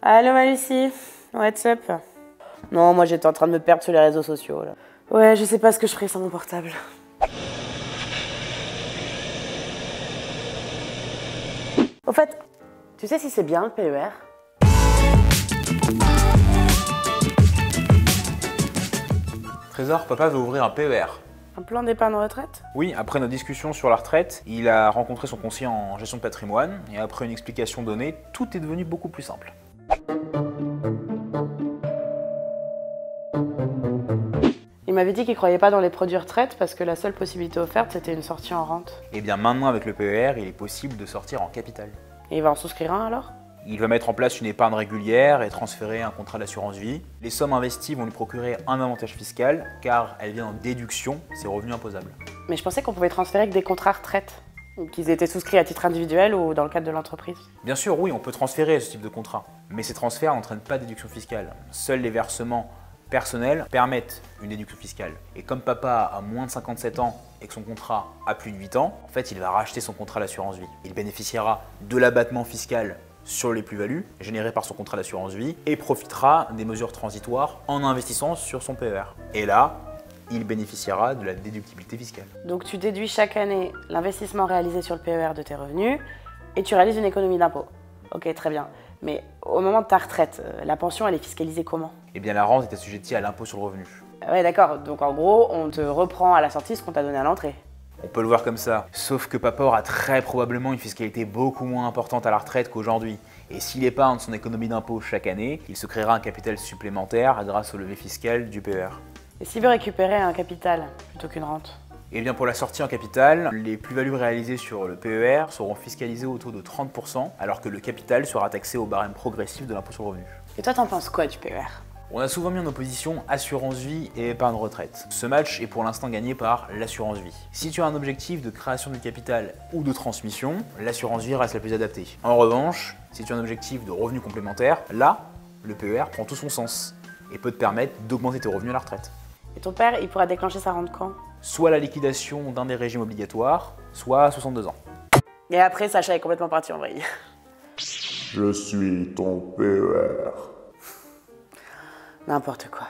Allô Lucie, what's up? Non, moi j'étais en train de me perdre sur les réseaux sociaux là. Ouais, je sais pas ce que je ferais sans mon portable. Au fait, tu sais si c'est bien le PER? Trésor, papa veut ouvrir un PER. Un plan d'épargne retraite? Oui, après nos discussions sur la retraite, il a rencontré son conseiller en gestion de patrimoine et après une explication donnée, tout est devenu beaucoup plus simple. Il m'avait dit qu'il croyait pas dans les produits retraite parce que la seule possibilité offerte c'était une sortie en rente. Et bien maintenant avec le PER, il est possible de sortir en capital. Et il va en souscrire un alors? Il va mettre en place une épargne régulière et transférer un contrat d'assurance vie. Les sommes investies vont lui procurer un avantage fiscal car elles viennent en déduction de ses revenus imposables. Mais je pensais qu'on pouvait transférer que des contrats retraite. Ou qu'ils étaient souscrits à titre individuel ou dans le cadre de l'entreprise. Bien sûr, oui, on peut transférer ce type de contrat. Mais ces transferts n'entraînent pas de déduction fiscale. Seuls les versements personnels permettent une déduction fiscale. Et comme papa a moins de 57 ans et que son contrat a plus de 8 ans, en fait, il va racheter son contrat d'assurance vie. Il bénéficiera de l'abattement fiscal sur les plus-values générées par son contrat d'assurance vie et profitera des mesures transitoires en investissant sur son PER. Et là, il bénéficiera de la déductibilité fiscale. Donc tu déduis chaque année l'investissement réalisé sur le PER de tes revenus et tu réalises une économie d'impôt. Ok, très bien. Mais au moment de ta retraite, la pension, elle est fiscalisée comment? Eh bien, la rente est assujettie à l'impôt sur le revenu. Ouais, d'accord. Donc en gros, on te reprend à la sortie ce qu'on t'a donné à l'entrée. On peut le voir comme ça, sauf que papa aura très probablement une fiscalité beaucoup moins importante à la retraite qu'aujourd'hui. Et s'il épargne son économie d'impôt chaque année, il se créera un capital supplémentaire grâce au levier fiscal du PER. Et s'il veut récupérer un capital plutôt qu'une rente? Et bien pour la sortie en capital, les plus-values réalisées sur le PER seront fiscalisées au taux de 30%, alors que le capital sera taxé au barème progressif de l'impôt sur le revenu. Et toi, t'en penses quoi du PER? On a souvent mis en opposition assurance vie et épargne retraite. Ce match est pour l'instant gagné par l'assurance vie. Si tu as un objectif de création du capital ou de transmission, l'assurance vie reste la plus adaptée. En revanche, si tu as un objectif de revenu complémentaire, là, le PER prend tout son sens et peut te permettre d'augmenter tes revenus à la retraite. Et ton père, il pourra déclencher sa rente quand? Soit à la liquidation d'un des régimes obligatoires, soit à 62 ans. Et après, Sacha est complètement parti en vrille. Je suis ton PER. N'importe quoi.